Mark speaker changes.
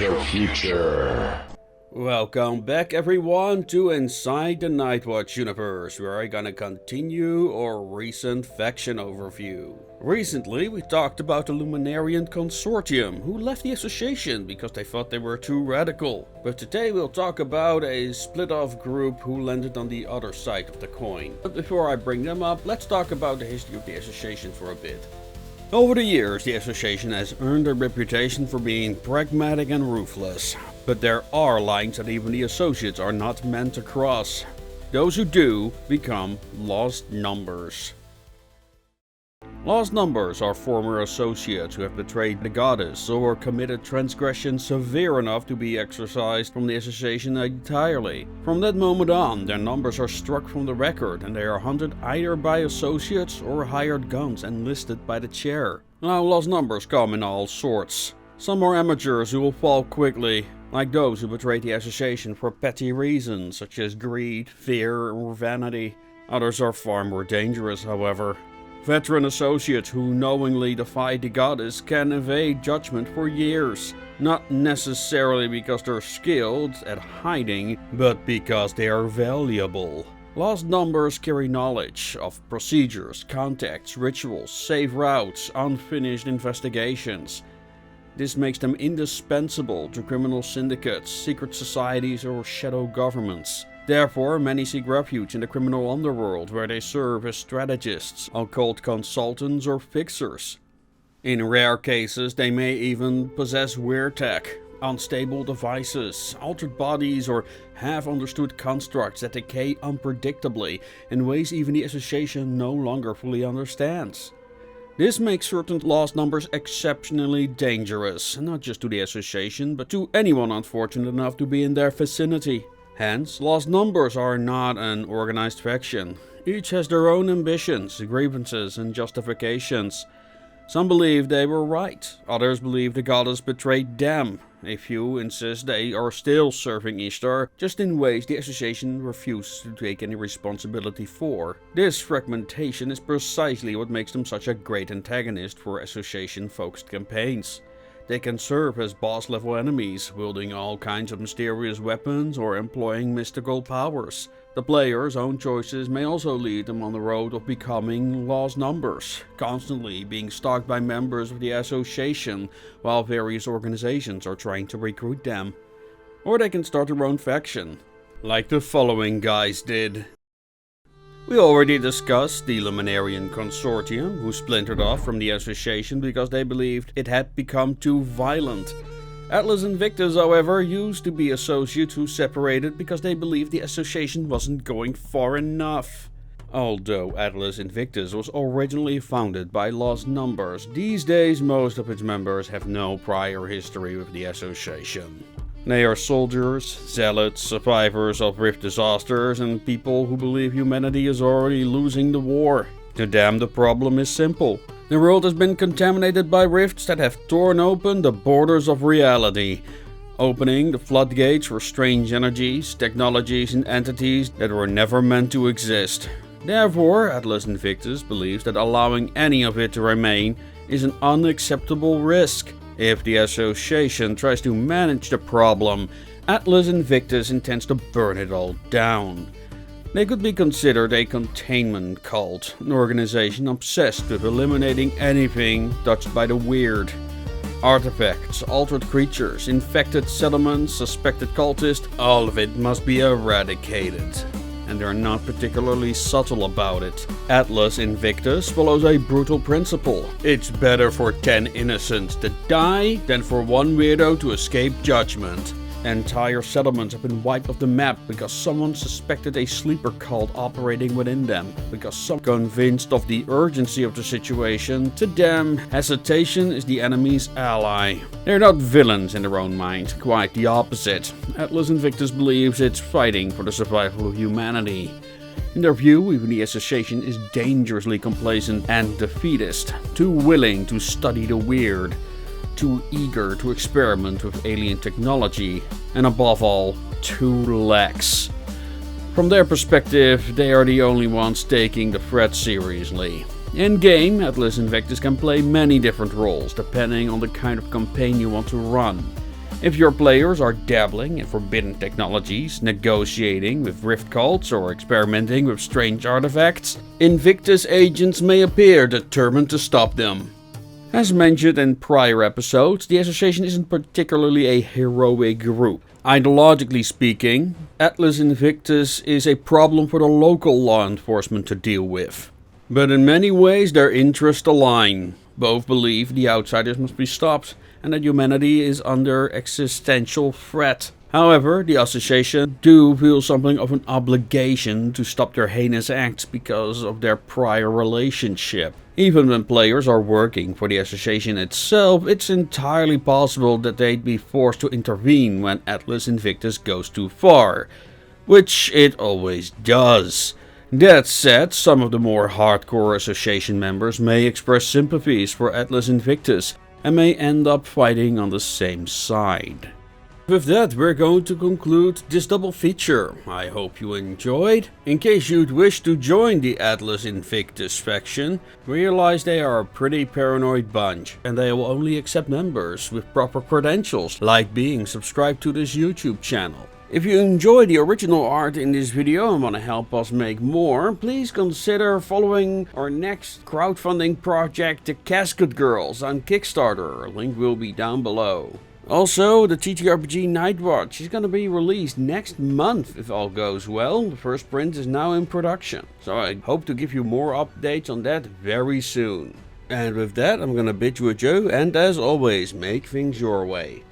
Speaker 1: Retro Future.
Speaker 2: Welcome back everyone to Inside the Nightwatch universe, where I'm gonna continue our recent faction overview. Recently we talked about the Luminarian Consortium, who left the Association because they thought they were too radical. But today we'll talk about a split off group who landed on the other side of the coin. But before I bring them up, let's talk about the history of the Association for a bit. Over the years, the Association has earned a reputation for being pragmatic and ruthless. But there are lines that even the Associates are not meant to cross. Those who do become lost numbers. Lost numbers are former associates who have betrayed the goddess or committed transgressions severe enough to be exorcised from the Association entirely. From that moment on, their numbers are struck from the record and they are hunted either by associates or hired guns and listed by the chair. Now, lost numbers come in all sorts. Some are amateurs who will fall quickly, like those who betrayed the Association for petty reasons such as greed, fear, or vanity. Others are far more dangerous, however. Veteran associates who knowingly defy the goddess can evade judgment for years, not necessarily because they're skilled at hiding, but because they are valuable. Lost numbers carry knowledge of procedures, contacts, rituals, safe routes, unfinished investigations. This makes them indispensable to criminal syndicates, secret societies, or shadow governments. Therefore, many seek refuge in the criminal underworld, where they serve as strategists, occult consultants, or fixers. In rare cases, they may even possess Wyrd tech, unstable devices, altered bodies, or half-understood constructs that decay unpredictably in ways even the Association no longer fully understands. This makes certain lost numbers exceptionally dangerous, not just to the Association, but to anyone unfortunate enough to be in their vicinity. Hence, lost numbers are not an organized faction. Each has their own ambitions, grievances, and justifications. Some believe they were right, others believe the goddess betrayed them. A few insist they are still serving Ishtar, just in ways the Association refuses to take any responsibility for. This fragmentation is precisely what makes them such a great antagonist for Association-focused campaigns. They can serve as boss-level enemies, wielding all kinds of mysterious weapons or employing mystical powers. The player's own choices may also lead them on the road of becoming lost numbers, constantly being stalked by members of the Association while various organizations are trying to recruit them. Or they can start their own faction, like the following guys did. We already discussed the Luminarian Consortium, who splintered off from the Association because they believed it had become too violent. Atlas Invictus, however, used to be associates who separated because they believed the Association wasn't going far enough. Although Atlas Invictus was originally founded by lost numbers, these days most of its members have no prior history with the Association. They are soldiers, zealots, survivors of rift disasters, and people who believe humanity is already losing the war. To them, the problem is simple. The world has been contaminated by rifts that have torn open the borders of reality, opening the floodgates for strange energies, technologies, and entities that were never meant to exist. Therefore, Atlas Invictus believes that allowing any of it to remain is an unacceptable risk. If the Association tries to manage the problem, Atlas Invictus intends to burn it all down. They could be considered a containment cult, an organization obsessed with eliminating anything touched by the weird. Artifacts, altered creatures, infected settlements, suspected cultists, all of it must be eradicated. And they're not particularly subtle about it. Atlas Invictus follows a brutal principle. It's better for 10 innocents to die than for one weirdo to escape judgment. Entire settlements have been wiped off the map because someone suspected a sleeper cult operating within them. Because some convinced of the urgency of the situation, to them, hesitation is the enemy's ally. They're not villains in their own mind, quite the opposite. Atlas Invictus believes it's fighting for the survival of humanity. In their view, even the Association is dangerously complacent and defeatist, too willing to study the weird, too eager to experiment with alien technology, and above all, too lax. From their perspective, they are the only ones taking the threat seriously. In-game, Atlas Invictus can play many different roles, depending on the kind of campaign you want to run. If your players are dabbling in forbidden technologies, negotiating with rift cults, or experimenting with strange artifacts, Invictus agents may appear determined to stop them. As mentioned in prior episodes, the Association isn't particularly a heroic group. Ideologically speaking, Atlas Invictus is a problem for the local law enforcement to deal with. But in many ways their interests align. Both believe the outsiders must be stopped and that humanity is under existential threat. However, the Association do feel something of an obligation to stop their heinous acts because of their prior relationship. Even when players are working for the Association itself, it's entirely possible that they'd be forced to intervene when Atlas Invictus goes too far, which it always does. That said, some of the more hardcore Association members may express sympathies for Atlas Invictus and may end up fighting on the same side. With that, we're going to conclude this double feature. I hope you enjoyed. In case you'd wish to join the Atlas Invictus faction, realize they are a pretty paranoid bunch, and they will only accept members with proper credentials, like being subscribed to this YouTube channel. If you enjoy the original art in this video and want to help us make more, please consider following our next crowdfunding project, the Casket Girls, on Kickstarter. A link will be down below. Also, the TTRPG Nightwatch is going to be released next month if all goes well. The first print is now in production, so I hope to give you more updates on that very soon. And with that, I'm going to bid you adieu, and as always, make things your way.